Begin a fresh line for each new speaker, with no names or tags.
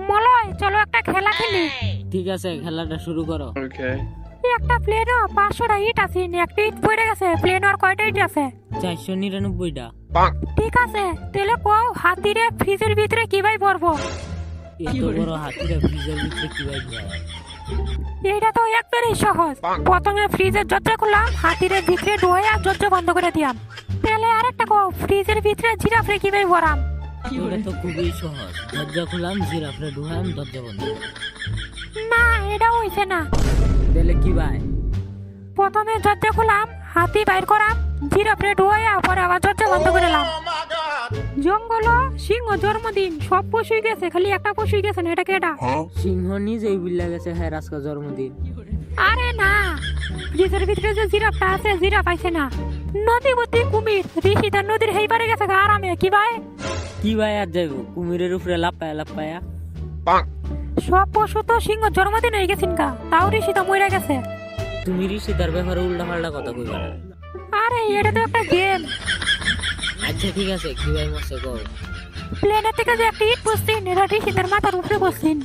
মলয় চলো একটা খেলা খেলি।
ঠিক আছে, খেলাটা শুরু করো।
একটা প্লেনও 500টা ইট আছে, একটা ইট পড়ে গেছে। প্লেনের কয়টা ইট আছে?
499টা।
ঠিক আছে, তাহলে কও হাতিরে ফ্রিজের ভিতরে কিভাবে ভরবো?
এত বড় হাতিটা ফ্রিজের ভিতরে কিভাবে যায়?
এইটা তো একবারেই সহজ। প্রথমে ফ্রিজের দরজা খুললাম, হাতিরে ভিতরে ঢুকে আর দরজা বন্ধ করে দিলাম। তাহলে আরেকটা কও ফ্রিজের ভিতরে জিরাফরে কিভাবে ভরাম?
এটা তো খুবই সহজ। দরজা খুললাম, জিরাফরে ঢুকাম, দরজা বন্ধ।
না, এটা হইছে না।
তাহলে কি ভাই?
প্রথমে দরজা খুললাম, হাতি বাইর করাম, জিরাফরে ঢুকাইয়া পরে আবার দরজা বন্ধ করে দিলাম। জঙ্গল সিংহ জন্মদিন, সব পশুই গেছে, খালি একটা পশুই গেছে না। এটা কেডা?
সিংহ নিজেই বিল্লা গেছে, হ্যাঁ আজকে জন্মদিন।
আরে না, ফ্রিজের ভিতরে যে জিরাফটা আছে, জিরাফ আইছে না। নদী গতি কুমির, ঋষিদার নদীর হেই পারে গেছে আরামে। কি ভাই?
কি ভাই আর যাইব? কুমিরের উপরে লাপায়া লাপায়া।
সব পশু তো সিংহ জন্মদিন হয়ে গেছেন কা, তাও ঋষিদা মরে গেছে।
তুমি ঋষিদার ব্যাপারে উল্টা পাল্টা কথা কইবা না।
আরে এটা তো একটা গেম।
আচ্ছা ঠিক আছে, কি ভাই মরছে কও।
প্লেনের থেকে যে একটা ইট বসছেন, এটা ঋষিদার মাথার উপরে বসছেন।